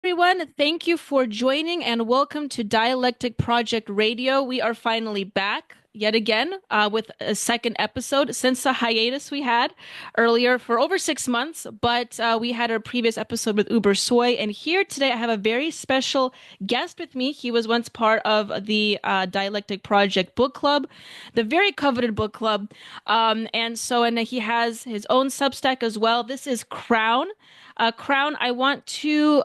Everyone. Thank you for joining and welcome to Dialectic Project Radio. We are finally back yet again with a second episode since the hiatus we had earlier for over 6 months. But we had our previous episode with Uber Soy. And here today, I have a very special guest with me. He was once part of the Dialectic Project book club, the very coveted book club. And he has his own Substack as well. This is Crown. Crown, I want to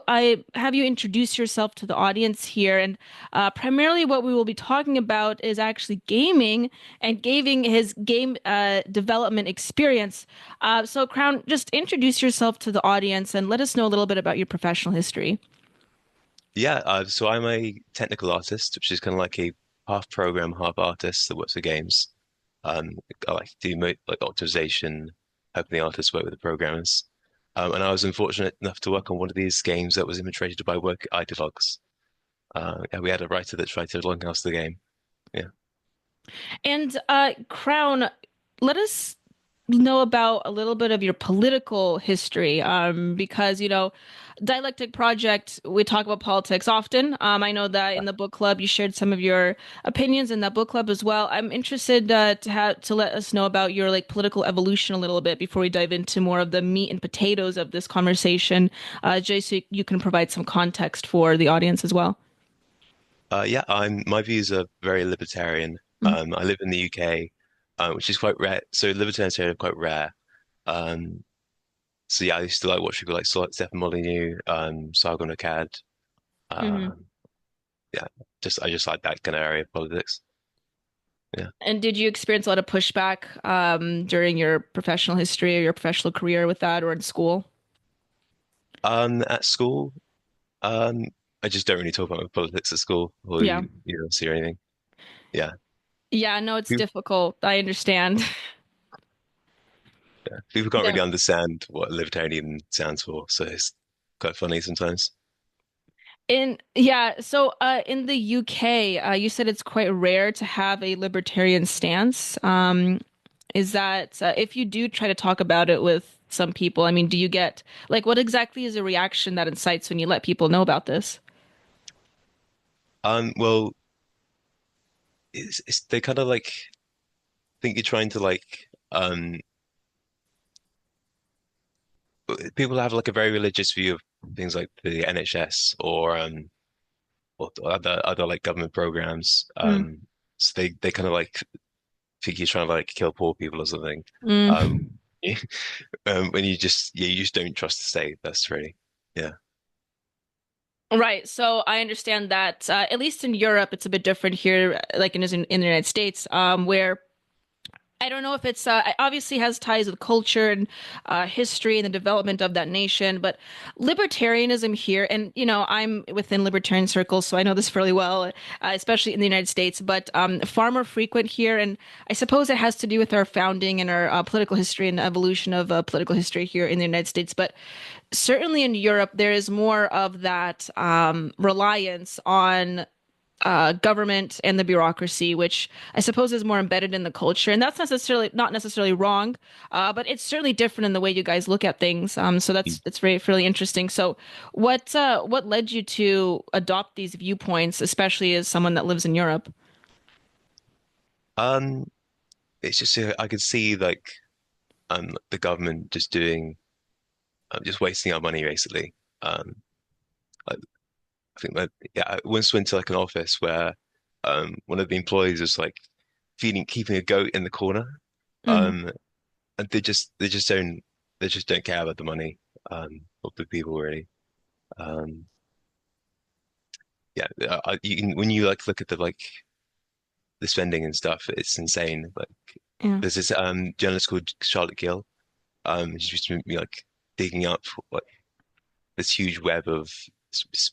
have you introduce yourself to the audience here. And primarily, what we will be talking about is actually gaming and gaming his game development experience. So, Crown, just introduce yourself to the audience and let us know a little bit about your professional history. So I'm a technical artist, which is kind of like a half program, half artist that works for games. I like to do like optimization, helping the artists work with the programmers. And I was unfortunate enough to work on one of these games that was imitated by work ideologues. Yeah, we had a writer that tried to longhouse the game. Yeah. And Crown, let us know about a little bit of your political history, because Dialectic Project, we talk about politics often. I know that in the book club you shared some of your opinions in that book club as well. I'm interested to let us know about your like political evolution a little bit before we dive into more of the meat and potatoes of this conversation, just so you can provide some context for the audience as well. Yeah, my views are very libertarian. I live in the UK, which is quite rare. So libertarians here are quite rare. Um, so yeah, I used to like watch people like Stefan Molyneux, Sargon Akkad. Mm-hmm. Um, yeah, just I just like that kind of area of politics. Yeah. And did you experience a lot of pushback during your professional history or your professional career with that or in school? At school, um, I just don't really talk about my politics at school or Yeah. you don't see or anything. Yeah. Yeah, no, it's People, difficult. I understand. yeah. People can't Yeah. really understand what libertarian stands for, so it's quite funny sometimes. In the UK, you said it's quite rare to have a libertarian stance. Is that if you do try to talk about it with some people, I mean, do you get like what exactly is a reaction that incites when you let people know about this? Well, it's they kind of like think you're trying to like people have like a very religious view of things like the NHS or other like government programs. Mm. So they kind of like think you're trying to like kill poor people or something. Mm. Um, when you just don't trust the state. That's really yeah. Right. So I understand that at least in Europe, it's a bit different here, like in the United States, where I don't know if it obviously has ties with culture and history and the development of that nation, but libertarianism here, and I'm within libertarian circles, so I know this fairly well, especially in the United States, but far more frequent here. And I suppose it has to do with our founding and our political history and the evolution of political history here in the United States. But certainly in Europe, there is more of that reliance on government and the bureaucracy, which I suppose is more embedded in the culture. And that's not necessarily wrong, but it's certainly different in the way you guys look at things. So that's very fairly interesting. So what led you to adopt these viewpoints, especially as someone that lives in Europe? Um, it's just I could see like the government just doing just wasting our money basically. I, I think that yeah, I once went to like an office where one of the employees was like keeping a goat in the corner. Hmm. Um, and they just don't care about the money of the people really. Um, yeah, you can when you like look at the spending and stuff, it's insane. Like Yeah. there's this journalist called Charlotte Gill. She's just been like digging up like this huge web of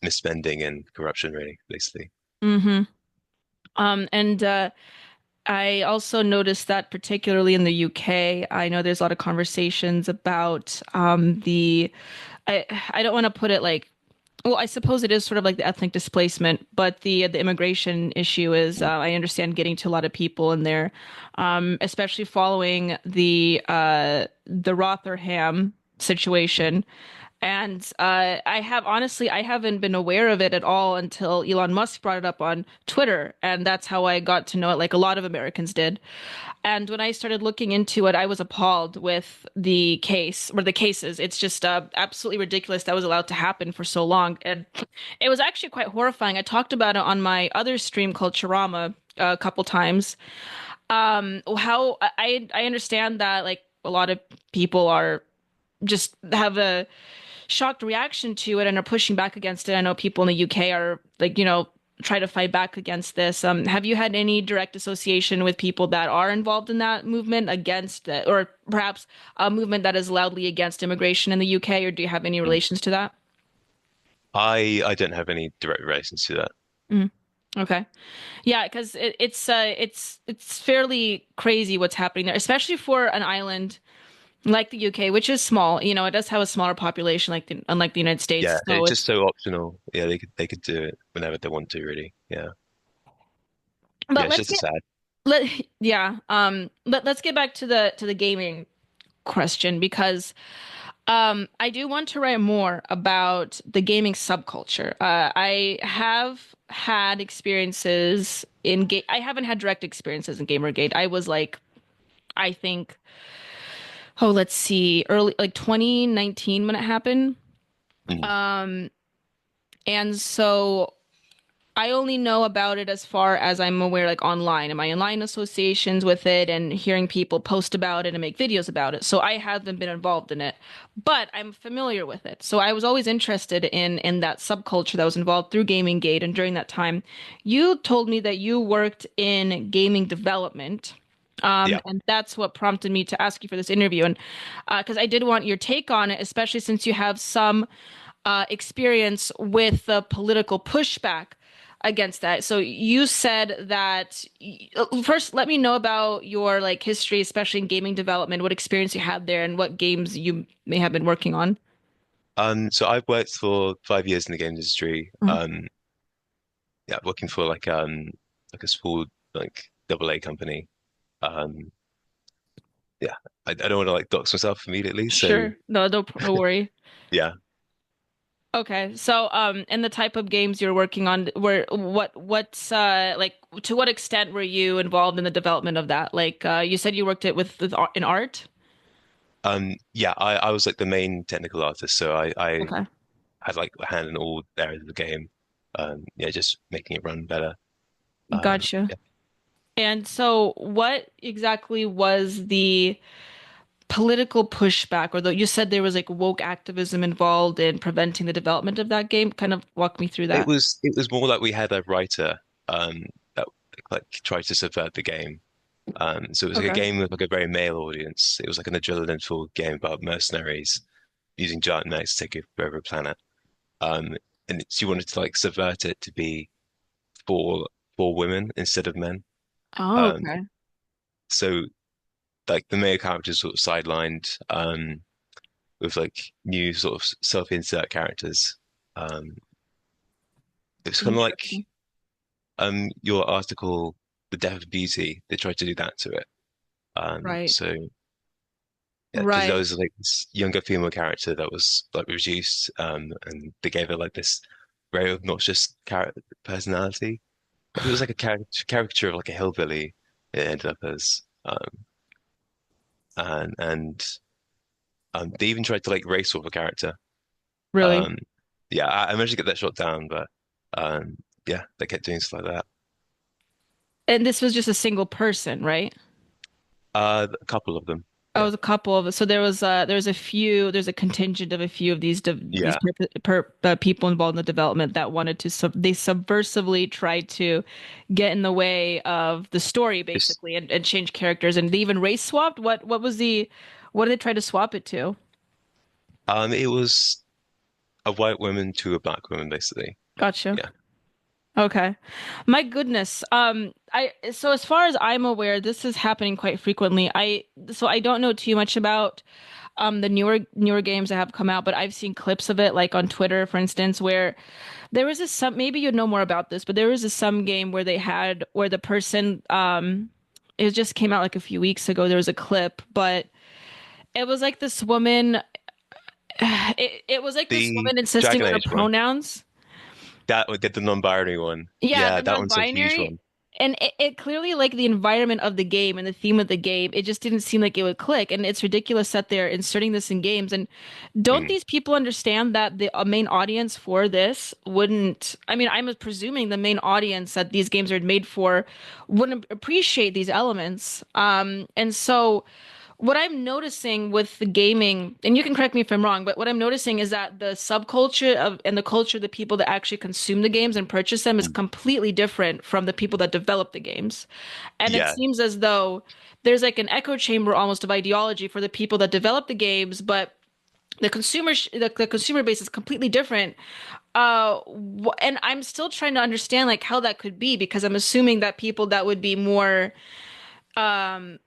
misspending and corruption, really, basically. Hmm. And I also noticed that particularly in the UK, I know there's a lot of conversations about I I don't want to put it like, well, I suppose it is sort of like the ethnic displacement, but the immigration issue is I understand getting to a lot of people in there, especially following the Rotherham situation. And I have honestly, I haven't been aware of it at all until Elon Musk brought it up on Twitter, and that's how I got to know it, like a lot of Americans did. And when I started looking into it, I was appalled with the case or the cases. It's just absolutely ridiculous that was allowed to happen for so long, and it was actually quite horrifying. I talked about it on my other stream called Chirama a couple times. How I understand that like a lot of people are just have a shocked reaction to it and are pushing back against it. I know people in the UK are like, try to fight back against this. Have you had any direct association with people that are involved in that movement against it, or perhaps a movement that is loudly against immigration in the UK, or do you have any Mm. relations to that? I don't have any direct relations to that. Mm. Okay. Yeah, because it's fairly crazy what's happening there, especially for an island like the UK, which is small. It does have a smaller population, unlike the United Yeah, States. So it's just it's so optional. Yeah, they could do it whenever they want to, really. Yeah. Yeah, but it's let's just a get sad. let yeah let's get back to the gaming question because I do want to write more about the gaming subculture. I have had experiences in game. I haven't had direct experiences in Gamergate. I was like, I think, oh, let's see, early like 2019 when it happened. Mm. Um, and so I only know about it as far as I'm aware, like online, and my online associations with it, and hearing people post about it and make videos about it. So I haven't been involved in it, but I'm familiar with it. So I was always interested in that subculture that was involved through Gaming Gate. And during that time, you told me that you worked in gaming development. Yeah. And that's what prompted me to ask you for this interview. And because I did want your take on it, especially since you have some experience with the political pushback against that. So you said that first, let me know about your like history, especially in gaming development, what experience you had there and what games you may have been working on. So I've worked for 5 years in the game industry. Mhm. Yeah, working for like a small like double A company. Um, yeah, I don't want to like dox myself immediately. So Sure. No, no worry. yeah. Okay. So, and the type of games you're working on, what's like, to what extent were you involved in the development of that? Like, you said you worked it with in art. Yeah, I was like the main technical artist, so I Okay. had like a hand in all areas of the game. Yeah, just making it run better. Gotcha. Yeah. And so, what exactly was the political pushback, or you said there was like woke activism involved in preventing the development of that game? Kind of walk me through that. It was more like we had a writer that like tried to subvert the game. So it was like a Okay. game with like a very male audience. It was like an adrenaline-filled game about mercenaries using giant mechs to take over a planet. Um, and she wanted to like subvert it to be for for women instead of men. Oh, Um, okay. so like the male characters sort of sidelined with like new sort of self-insert characters. Um, it's kind of like Interesting. your article, The Death of Beauty. They tried to do that to it. Right. So yeah, because there Right. was like this younger female character that was like reduced, and they gave her like this very obnoxious character personality. It was like a caricature of like a hillbilly. It ended up as, and they even tried to like race swap a character. Really. Um, yeah, I managed to get that shot down, but um, yeah, they kept doing stuff like that. And this was just a single person, right? A couple of them. Oh, it Yeah, was a couple of so there's a contingent of a few of these yeah. people involved in the development that wanted to they subversively tried to get in the way of the story It's basically and change characters, and they even race swapped. What did they try to swap it to? it was a white woman to a black woman, basically. Gotcha. Yeah. Okay. My goodness. I so as far as I'm aware, this is happening quite frequently. I don't know too much about the newer games that have come out, but I've seen clips of it like on Twitter, for instance, where there was this some maybe you'd know more about this, but there was this some game where they had where the person it just came out like a few weeks ago. There was a clip, but it was like this woman it was like this The woman insisting Dragon on her Age one. pronouns. That did the non-binary one. Yeah, Yeah, the that one's a huge non-binary. one. And it clearly like the environment of the game and the theme of the game, it just didn't seem like it would click. And it's ridiculous that they're inserting this in games. And don't Mm, these people understand that the main audience for this wouldn't, I mean, I'm presuming the main audience that these games are made for wouldn't appreciate these elements. And so what I'm noticing with the gaming, and you can correct me if I'm wrong, but what I'm noticing is that the subculture of and the culture of the people that actually consume the games and purchase them is mm. completely different from the people that develop the games. And it Yeah. seems as though there's like an echo chamber almost of ideology for the people that develop the games, but the consumer base is completely different. And I'm still trying to understand like how that could be because I'm assuming that people that would be more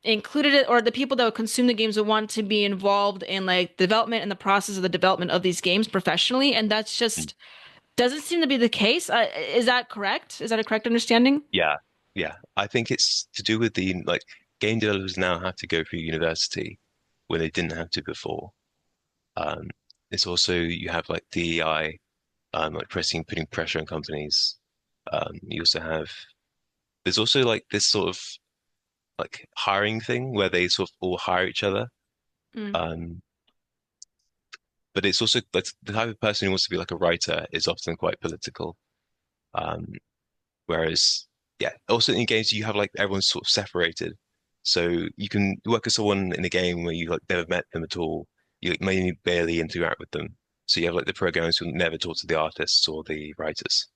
included it or the people that would consume the games would want to be involved in like development and the process of the development of these games professionally, and that's Mm. just doesn't seem to be the case. Is that correct? Is that a correct understanding? Yeah. Yeah. I think it's to do with the like game developers now have to go through university when they didn't have to before. Um, it's also you have like DEI, like putting pressure on companies. You also have there's also like this sort of like hiring thing where they sort of all hire each other. Mm. Um, but it's also like the type of person who wants to be like a writer is often quite political. Um, whereas yeah, also in games you have like everyone's sort of separated. So you can work with someone in a game where you like never met them at all. You like maybe barely interact with them. So you have like the programmers who never talk to the artists or the writers.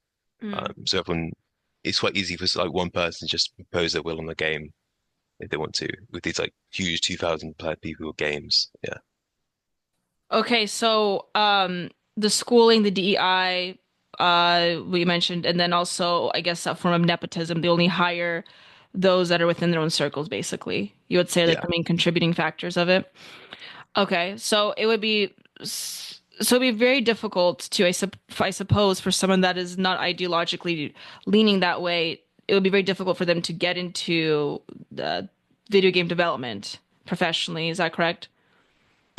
Mm. So everyone, it's quite easy for like one person to just impose their will on the game if they want to, with these like huge 2,000 player people games. Yeah. Okay, so the schooling, the DEI, we mentioned, and then also I guess a form of nepotism. They only hire those that are within their own circles, basically. You would say like Yeah. the main contributing factors of it. Okay, so it would be so it'd be very difficult to I suppose for someone that is not ideologically leaning that way, it would be very difficult for them to get into the video game development professionally. Is that correct?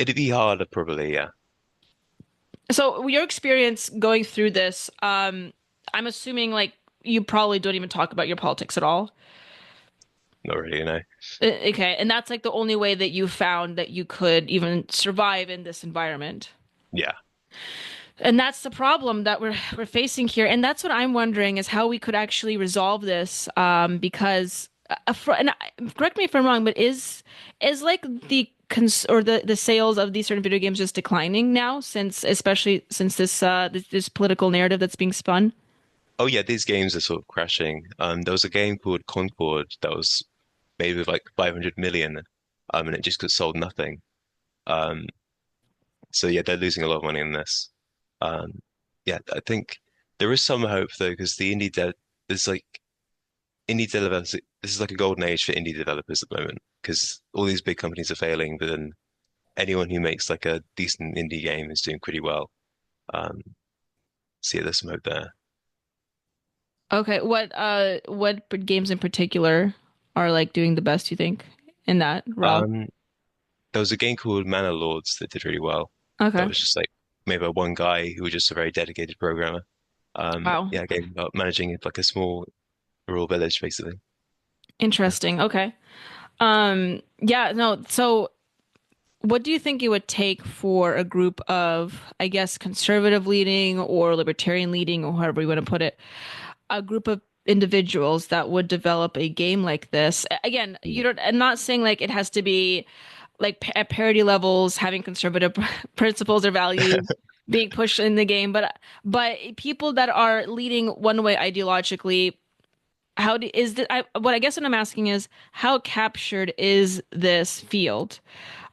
It'd be harder probably, yeah. So your experience going through this, I'm assuming like you probably don't even talk about your politics at all. Not really, you know. Okay, and that's like the only way that you found that you could even survive in this environment. Yeah. And that's the problem that we're facing here. And that's what I'm wondering is how we could actually resolve this. Because correct me if I'm wrong, but is like the cons or the sales of these certain video games just declining now since especially since this political narrative that's being spun? Oh yeah, these games are sort of crashing. There was a game called Concord that was made with like 500 million, and it just got sold nothing. Um, so yeah, they're losing a lot of money in this. Um, yeah, I think there is some hope though, because the there's like indie developers. This is like a golden age for indie developers at the moment, because all these big companies are failing, but then anyone who makes like a decent indie game is doing pretty well. Um, so yeah, there's some hope there. Okay, what games in particular are like doing the best, you think, in that realm? Um, there was a game called Manor Lords that did really well. That Okay. was just like made by one guy who was just a very dedicated programmer. Wow. Yeah, a game about managing like a small rural village, basically. Yeah. Interesting. Okay. Yeah, no, so what do you think it would take for a group of, I guess, conservative leading or libertarian leading, or however you want to put it, a group of individuals that would develop a game like this? Again, you Mm. don't, I'm not saying like it has to be like at parity levels, having conservative principles or values being pushed in the game, but people that are leading one way ideologically, is that what I guess what I'm asking is how captured is this field?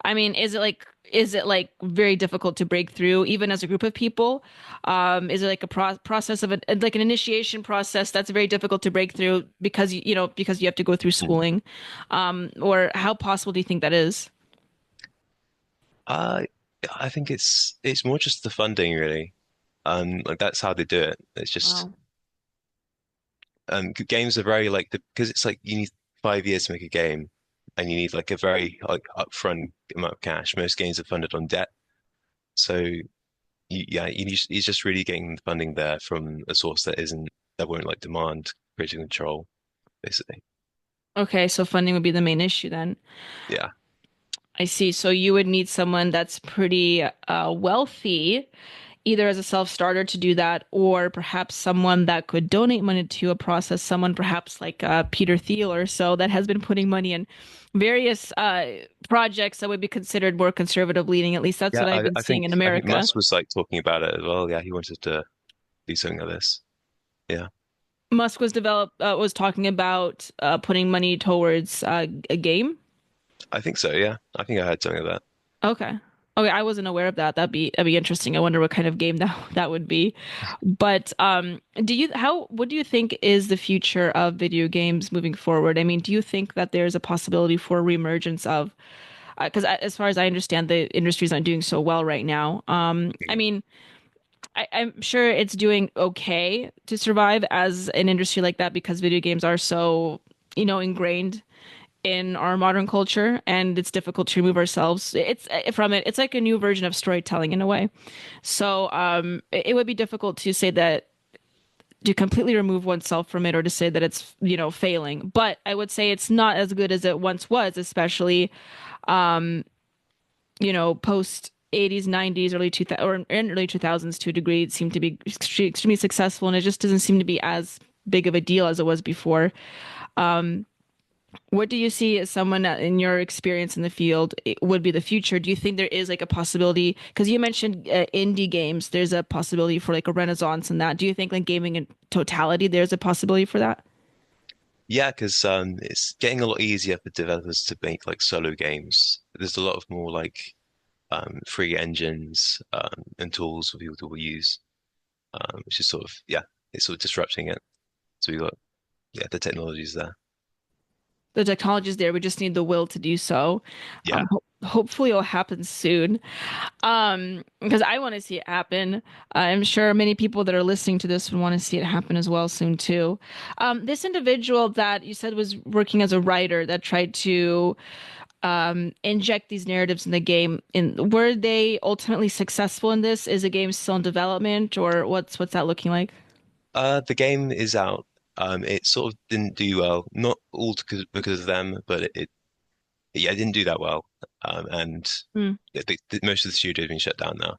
I mean, is it like very difficult to break through even as a group of people? Is it like a process of like an initiation process that's very difficult to break through because you know because you have to go through Mm. schooling? Or how possible do you think that is? Uh, I think it's more just the funding, really. Like that's how they do it. It's just Wow. games are very like because it's like you need 5 years to make a game, and you need like a very like upfront amount of cash. Most games are funded on debt. So yeah, he's just really getting funding there from a source that won't like demand creative control, basically. Okay, so funding would be the main issue then. Yeah. I see. So you would need someone that's pretty wealthy, either as a self-starter to do that, or perhaps someone that could donate money to a process, someone perhaps like Peter Thiel or so that has been putting money in various projects that would be considered more conservative leaning. At least that's Yeah, what I've been seeing in I think America. Musk was like talking about it as well. Yeah, he wanted to do something like this. Yeah, Musk was talking about putting money towards a game. I think so. Yeah, I think I heard something of that. Okay. Okay, I wasn't aware of that. That'd be interesting. I wonder what kind of game that would be. But what do you think is the future of video games moving forward? I mean, do you think that there's a possibility for reemergence of because as far as I understand, the industry's not doing so well right now. I Mm. mean, I'm sure it's doing okay to survive as an industry like that because video games are so, ingrained in our modern culture and it's difficult to remove ourselves it's from it. It's like a new version of storytelling in a way. So it would be difficult to say that to completely remove oneself from it or to say that it's, failing. But I would say it's not as good as it once was, especially post 80s, 90s, early 2000 or in early 2000s to a degree. It seemed to be extremely successful and it just doesn't seem to be as big of a deal as it was before. What do you see as someone that, in your experience in the field, it would be the future? Do you think there is like a possibility? Because you mentioned indie games, there's a possibility for like a renaissance in that. Do you think like gaming in totality, there's a possibility for that? Yeah, because it's getting a lot easier for developers to make like solo games. There's a lot of more like free engines and tools for people to use, which is sort of yeah, it's sort of disrupting it. So we got yeah, the technology's there. The technology is there. We just need the will to do so. Yeah, Hopefully it'll happen soon. Because I want to see it happen. I'm sure many people that are listening to this would want to see it happen as well soon too. This individual that you said was working as a writer that tried to inject these narratives in the game, were they ultimately successful in this? Is the game still in development, or what's that looking like? the game is out. It sort of didn't do well, not all because of them, but yeah, it didn't do that well. And Hmm. most of the studio has been shut down now.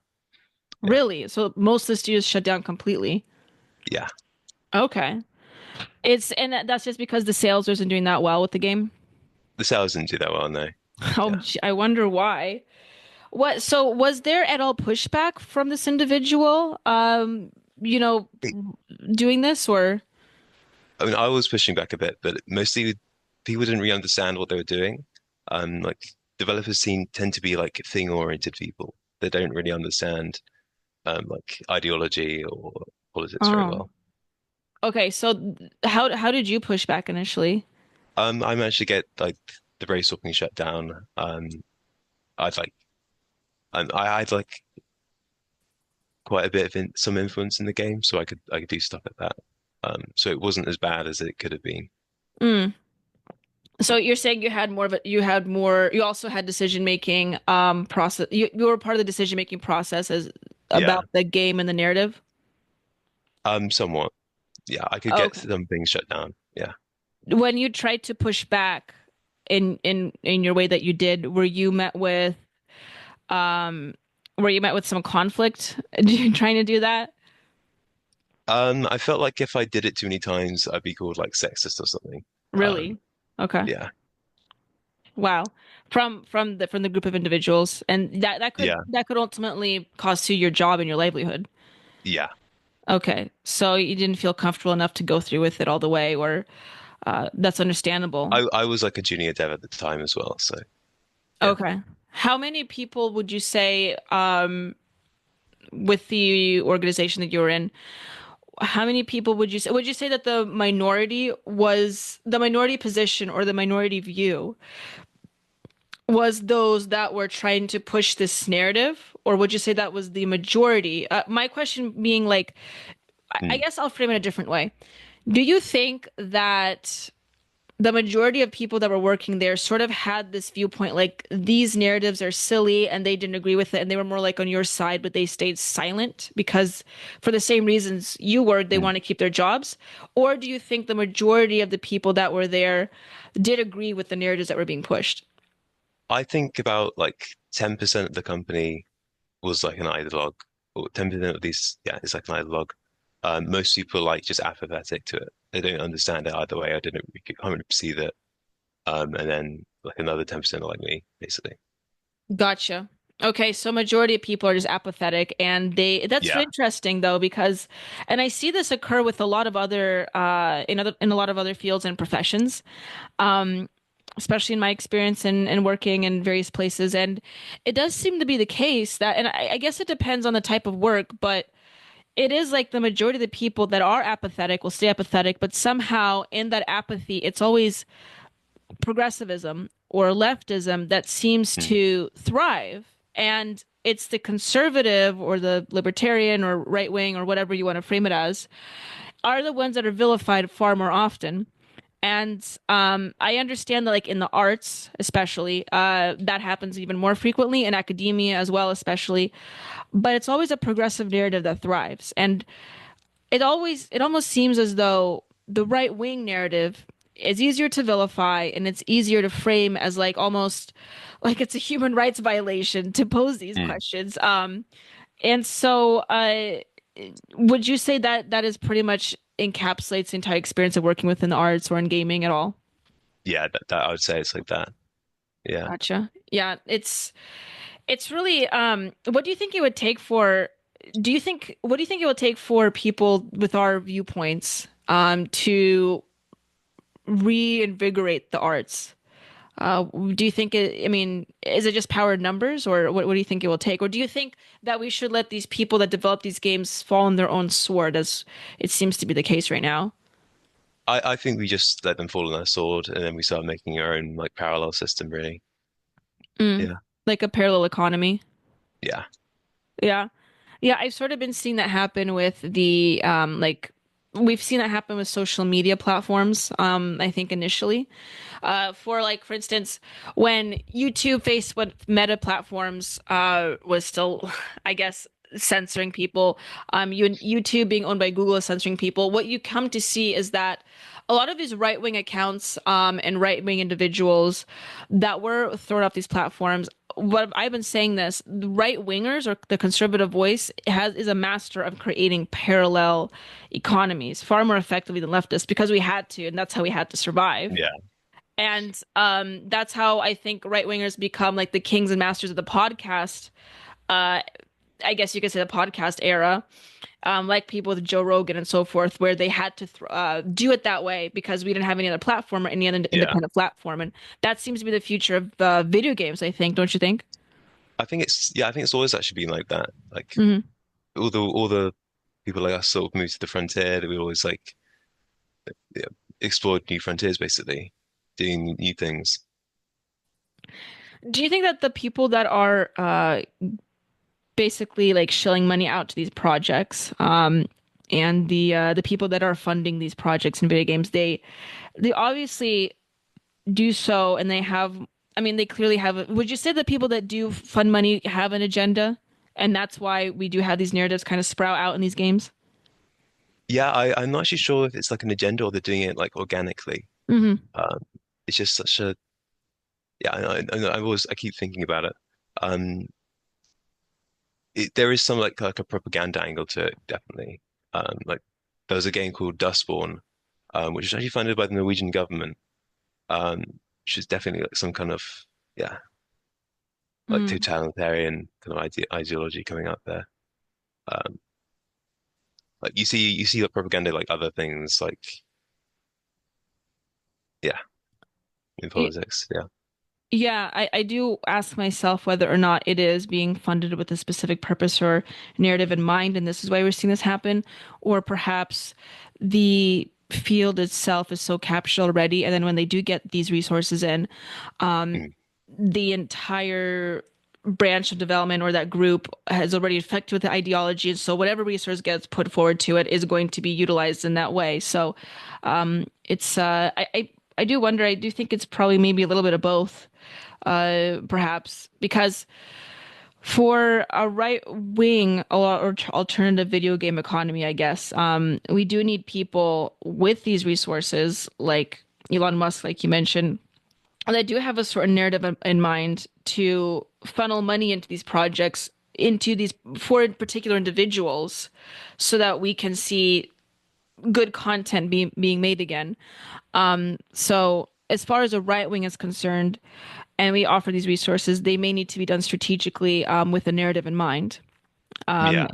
Yeah, Really? So most of the studios shut down completely. yeah. Okay. That's just because the sales wasn't doing that well with the game. The sales didn't do that well, no. Oh, Yeah. I wonder why. So was there at all pushback from this individual, you know, doing this or? I mean, I was pushing back a bit, but mostly people didn't really understand what they were doing. Like developers tend to be like thing-oriented people. They don't really understand like ideology or politics very Oh, well. okay. So how did you push back initially? I managed to get like the race swapping shut down. I'd like I had like quite a bit of some influence in the game, so I could do stuff like that. So it wasn't as bad as it could have been. Mm. So you're saying you also had decision making process. You were part of the decision making process as Yeah. about the game and the narrative. Somewhat. Yeah, I could get Okay. some things shut down. Yeah. When you tried to push back in your way that you did, um were you met with some conflict trying to do that? I felt like if I did it too many times, I'd be called like sexist or something. Really? Okay. Yeah. Wow. From the group of individuals, and Yeah. that could ultimately cost you your job and your livelihood. Yeah. Okay. So you didn't feel comfortable enough to go through with it all the way, or that's understandable. I was like a junior dev at the time as well, so yeah. Okay. How many people would you say with the organization that you're in? How many people would you say that the minority position or the minority view was those that were trying to push this narrative, or would you say that was the majority? My question being like, I Hmm. guess I'll frame it a different way. Do you think that the majority of people that were working there sort of had this viewpoint like these narratives are silly and they didn't agree with it and they were more like on your side, but they stayed silent because for the same reasons you were, they Mm. want to keep their jobs? Or do you think the majority of the people that were there did agree with the narratives that were being pushed? I think about like 10% of the company was like an ideologue, or 10% of these, yeah, it's like an ideologue. Most people are like just apathetic to it. They don't understand it either way. I didn't really kind of perceive it. And then like another 10% are like me, basically. Gotcha. Okay, so majority of people are just apathetic and they that's Yeah. interesting though because and I see this occur with a lot of other in a lot of other fields and professions. Um especially in my experience in working in various places and it does seem to be the case that and I guess it depends on the type of work, but it is like the majority of the people that are apathetic will stay apathetic, but somehow in that apathy, it's always progressivism or leftism that seems Mm. to thrive. And it's the conservative or the libertarian or right wing or whatever you want to frame it as are the ones that are vilified far more often. And I understand that, like in the arts, especially, that happens even more frequently in academia as well, especially. But it's always a progressive narrative that thrives. And it almost seems as though the right wing narrative is easier to vilify and it's easier to frame as like almost like it's a human rights violation to pose these Mm. questions. And so would you say that that is pretty much encapsulates the entire experience of working within the arts or in gaming at all? Yeah, that I would say it's like that. Yeah. Gotcha. Yeah, it's really what do you think it would take for do you think what do you think it would take for people with our viewpoints to reinvigorate the arts? Do you think I mean, is it just powered numbers or what do you think it will take? Or do you think that we should let these people that develop these games fall on their own sword as it seems to be the case right now? I think we just let them fall on their sword and then we start making our own like parallel system, really. Mm, Yeah. like a parallel economy. Yeah. Yeah. Yeah, I've sort of been seeing that happen with the like we've seen that happen with social media platforms, I think initially. For like for instance, when YouTube, Facebook, Meta platforms was still, I guess, censoring people, YouTube being owned by Google is censoring people, what you come to see is that a lot of these right-wing accounts and right-wing individuals that were thrown off these platforms what I've been saying this, the right wingers or the conservative voice is a master of creating parallel economies far more effectively than leftists because we had to, and that's how we had to survive. Yeah. And that's how I think right wingers become like the kings and masters of the podcast. Uh, I guess you could say the podcast era, like people with Joe Rogan and so forth, where they had to do it that way because we didn't have any other platform or any other Yeah. independent platform. And that seems to be the future of video games, I think, don't you think? I think it's always actually been like that. Like Hmm. all the people like us sort of moved to the frontier that we always like yeah, explored new frontiers basically, doing new things. Do you think that the people that are basically like shilling money out to these projects, and the people that are funding these projects in video games, they obviously do so, and they have, I mean, they clearly have. Would you say that people that do fund money have an agenda, and that's why we do have these narratives kind of sprout out in these games? Yeah, I'm not actually sure if it's like an agenda or they're doing it like organically. Hmm. Um, it's just such a yeah. I keep thinking about it. Um, there is some like a propaganda angle to it, definitely. Like there was a game called Dustborn, which is actually funded by the Norwegian government, um, which is definitely like some kind of yeah, like Mm. totalitarian kind of ideology coming out there. Um, like you see like propaganda like other things like yeah, in politics. Yeah. Yeah, I do ask myself whether or not it is being funded with a specific purpose or narrative in mind, and this is why we're seeing this happen, or perhaps the field itself is so captured already, and then when they do get these resources in, um, Mm. the entire branch of development or that group has already affected with the ideology, and so whatever resource gets put forward to it is going to be utilized in that way. So, it's I do wonder. I do think it's probably maybe a little bit of both, perhaps because for a right wing or alternative video game economy, I guess, we do need people with these resources, like Elon Musk, like you mentioned, that do have a sort of narrative in mind to funnel money into these projects, into these for particular individuals, so that we can see good content being made again. So as far as a right wing is concerned, and we offer these resources, they may need to be done strategically with a narrative in mind. Um, Yeah,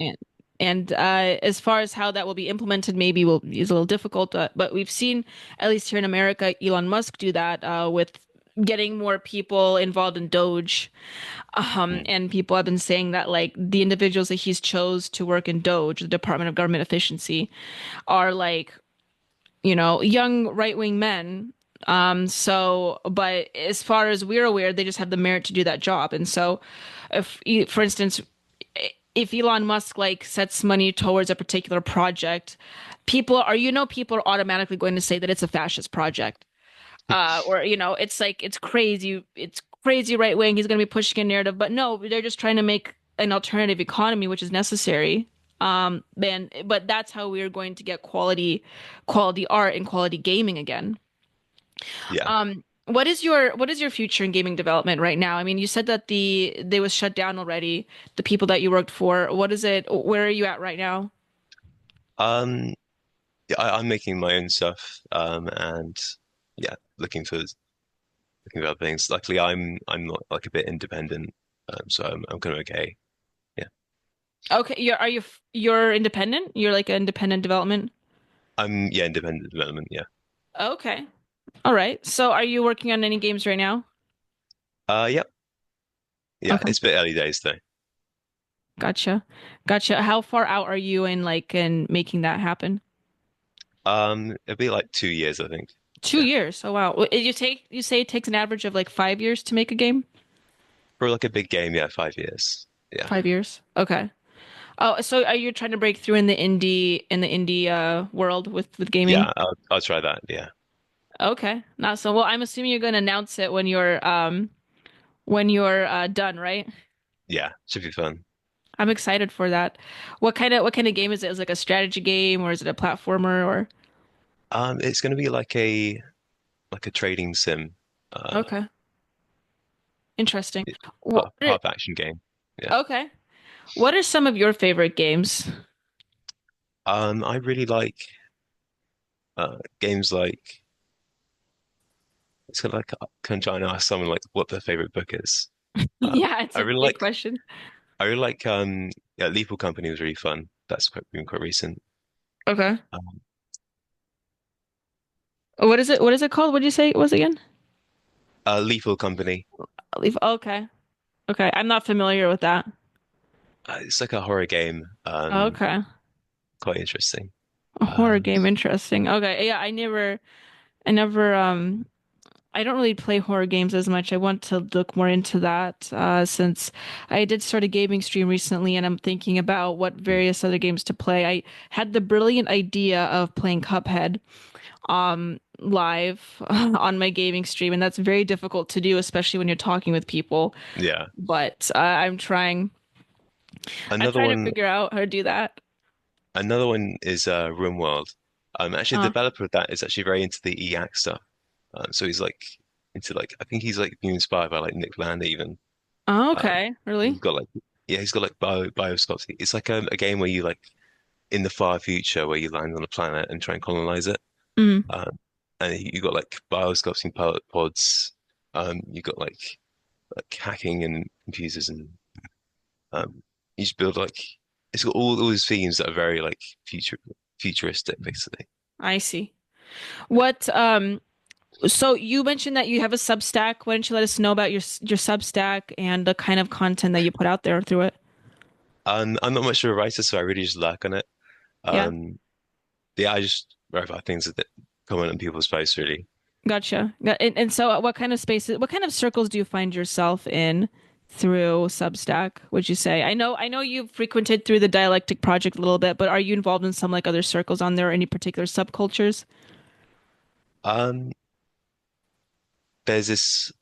and as far as how that will be implemented, maybe will is a little difficult. But we've seen, at least here in America, Elon Musk do that with getting more people involved in Doge. mm, And people have been saying that like the individuals that he's chose to work in Doge, the Department of Government Efficiency, are like young right-wing men. But as far as we're aware, they just have the merit to do that job. And so, for instance, if Elon Musk like sets money towards a particular project, people are automatically going to say that it's a fascist project. Or it's crazy right wing. He's going to be pushing a narrative, but no, they're just trying to make an alternative economy, which is necessary. But that's how we are going to get quality art and quality gaming again. yeah. What is your future in gaming development right now? I mean, you said that they was shut down already, the people that you worked for. What is it? Where are you at right now? Um, yeah, I'm making my own stuff, and yeah, looking for other things. Luckily, I'm not like a bit independent, so I'm kind of okay. Yeah, Okay, you're independent? You're like an independent development? I'm yeah independent development. Yeah, Okay. All right. So are you working on any games right now? yep, yeah. Okay. It's a bit early days though. Gotcha. Gotcha. How far out are you in making that happen? It'll be like 2 years, I think. Two Yeah, years. Oh wow. You say it takes an average of like 5 years to make a game? for like a big game, yeah, 5 years. Yeah, 5 years. Okay. Oh, so are you trying to break through in the indie world with gaming? yeah. I'll try that. Yeah, Okay. Not so well, I'm assuming you're going to announce it when you're done, right? yeah. Should be fun. I'm excited for that. What kind of game is it? Is it like a strategy game or is it a platformer or It's going to be like a trading sim, uh, Okay. Interesting. What half action game. Yeah. Okay. What are some of your favorite games? I really like games like it's kind of like kind of trying to ask someone like what their favorite book is. Uh, Yeah, it's I a really big like question. I really like yeah, Lethal Company was really fun. That's quite recent. Okay. Um, What is it? What is it called? What did you say it was again? Lethal Company. Leave. Okay. Okay. I'm not familiar with that. It's like a horror game. Okay. Quite interesting. A horror Um, game. Interesting. Okay. Yeah, I never, I don't really play horror games as much. I want to look more into that, since I did start a gaming stream recently and I'm thinking about what various other games to play. I had the brilliant idea of playing Cuphead live on my gaming stream, and that's very difficult to do, especially when you're talking with people. yeah. But I'm Another trying to one figure out how to do that. another one is RimWorld. Actually the Uh, developer of that is actually very into the EAC stuff. So he's like into like I think he's like being inspired by like Nick Land even. oh, Um, okay, he's really? got like yeah, he's got like bioscopes. It's like a game where you like in the far future where you land on a planet and try and colonize it. Mm, Um, and you got like bioscopes and pilot pods. You got like hacking and computers and you just build like it's got all these themes that are very like futuristic basically. I see. What So you mentioned that you have a Substack. Why don't you let us know about your Substack and the kind of content that you put out there through it? I'm not much of a writer, so I really just lack on it. Yeah, Um, yeah, I just write about things that comment on people's posts really. gotcha. And so, what kind of spaces, what kind of circles do you find yourself in through Substack, would you say? I know you've frequented through the Dialectic Project a little bit, but are you involved in some like other circles on there or any particular subcultures? Um, there's this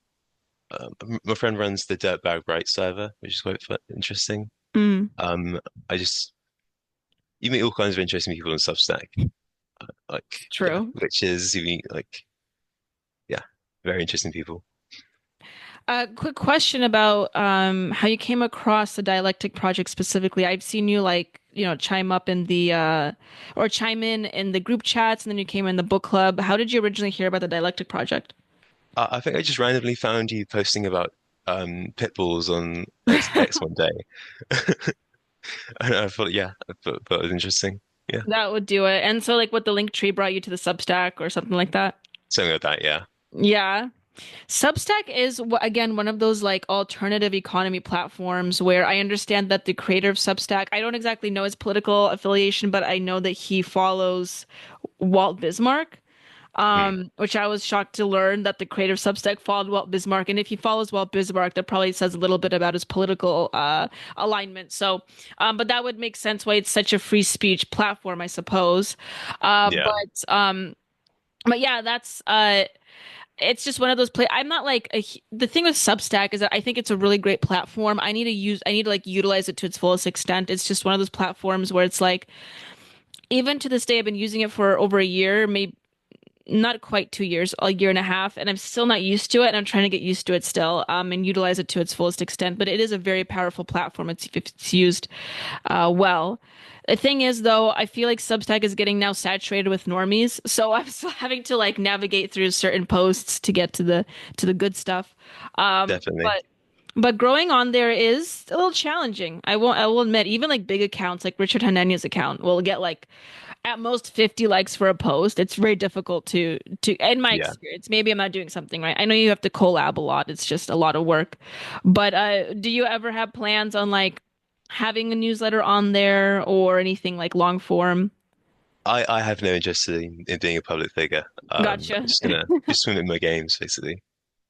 my friend runs the Dirtbag Bright server, which is quite interesting. Mm, I just you meet all kinds of interesting people on Substack, like yeah, true. which is you meet like yeah, very interesting people. Quick question about how you came across the dialectic project specifically. I've seen you like, chime up in the or chime in the group chats, and then you came in the book club. How did you originally hear about the dialectic project? I think I just randomly found you posting about pit bulls on X one day, and I thought yeah, I thought it was interesting. Yeah, That would do it. And so like what the link tree brought you to the Substack or something like that. something like that. Yeah, Yeah. Substack is again one of those like alternative economy platforms where I understand that the creator of Substack, I don't exactly know his political affiliation, but I know that he follows Walt Bismarck. Hmm. Which I was shocked to learn that the creator of Substack followed Walt Bismarck. And if he follows Walt Bismarck, that probably says a little bit about his political alignment. So, but that would make sense why it's such a free speech platform, I suppose. Uh, Yeah, but um, but yeah, that's it's just one of those play. I'm not like the thing with Substack is that I think it's a really great platform. I need to like utilize it to its fullest extent. It's just one of those platforms where it's like even to this day, I've been using it for over a year, maybe not quite 2 years, a year and a half, and I'm still not used to it, and I'm trying to get used to it still, and utilize it to its fullest extent. But it is a very powerful platform. If it's used well. The thing is, though, I feel like Substack is getting now saturated with normies, so I'm still having to like navigate through certain posts to get to the good stuff. definitely. But growing on there is a little challenging. I will admit, even like big accounts like Richard Hanania's account will get like at most 50 likes for a post. It's very difficult to in my Yeah. experience. Maybe I'm not doing something right. I know you have to collab a lot. It's just a lot of work. But do you ever have plans on like having a newsletter on there or anything like long form? I have no interest in being a public figure. I'm Gotcha. just gonna just swim in my games, basically.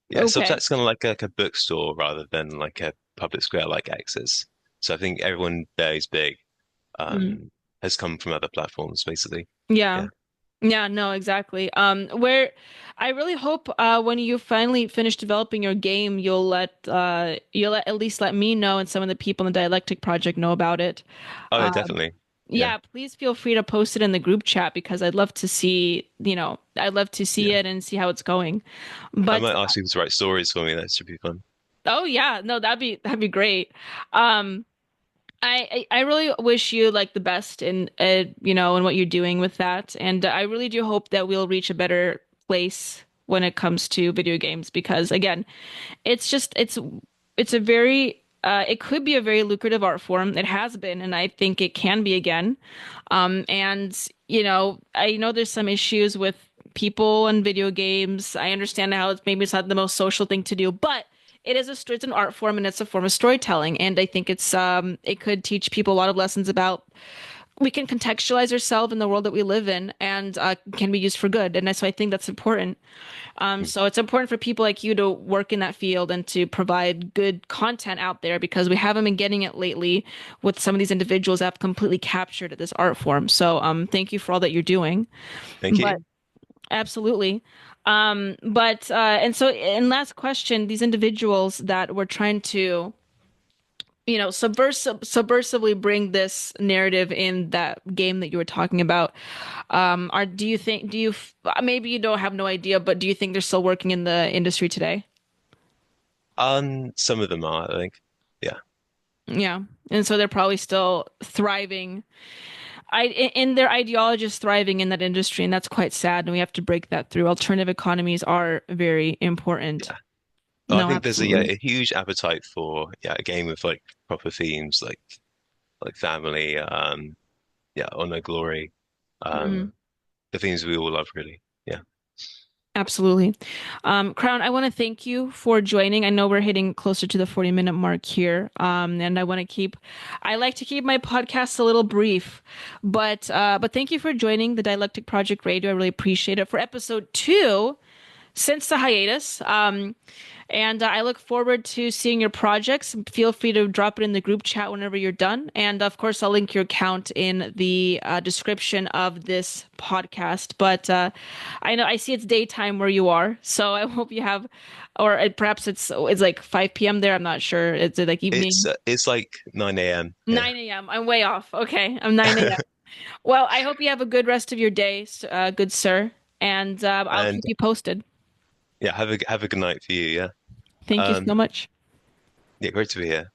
Yeah, Okay. Substack's kind of like a bookstore rather than like a public square like X is. So I think everyone there is big, Mm. has come from other platforms, basically. Yeah. Yeah. Yeah, no, exactly. Where I really hope when you finally finish developing your game, at least let me know and some of the people in the Dialectic Project know about it. Oh, yeah, Um, definitely. Yeah. yeah, please feel free to post it in the group chat because I'd love to see, I'd love to see Yeah. it and see how it's going. I But might ask you to write stories for me. That should be fun. oh yeah, no, that'd be great. Um, I really wish you like the best in in what you're doing with that, and I really do hope that we'll reach a better place when it comes to video games because again, it's just it's a very it could be a very lucrative art form. It has been, and I think it can be again. And I know there's some issues with people and video games. I understand how it's not the most social thing to do, but it's an art form and it's a form of storytelling. And I think it could teach people a lot of lessons about we can contextualize ourselves in the world that we live in and can be used for good. And so I think that's important. Hmm. So it's important for people like you to work in that field and to provide good content out there because we haven't been getting it lately with some of these individuals that have completely captured this art form. So thank you for all that you're doing. Thank But you. absolutely. And last question, these individuals that were trying to subversively bring this narrative in that game that you were talking about. Are do you think do you maybe you don't have no idea, but do you think they're still working in the industry today? Some of them are, I think. Yeah. Yeah, and so they're probably still thriving. In their ideology is thriving in that industry, and that's quite sad. And we have to break that through. Alternative economies are very important. Yeah. Well, I No, think there's a yeah absolutely. a huge appetite for yeah a game with like proper themes like family, yeah, honor, glory, Mm. um, the themes we all love really. Yeah. Absolutely. Crown, I want to thank you for joining. I know we're hitting closer to the 40-minute mark here. And I like to keep my podcasts a little brief, but thank you for joining the Dialectic Project Radio. I really appreciate it. For episode 2, since the hiatus. And I look forward to seeing your projects. Feel free to drop it in the group chat whenever you're done. And of course, I'll link your account in the description of this podcast. But I know I see it's daytime where you are, so I hope you have, or perhaps it's like 5 p.m. there. I'm not sure. It's like evening. It's like 9 a.m. here. 9 a.m. I'm way off. Okay, I'm 9 a.m. Well, I hope you have a good rest of your day, good sir, and I'll And keep you posted. yeah, have a good night for you. Yeah. Thank you so Um, much. yeah, great to be here.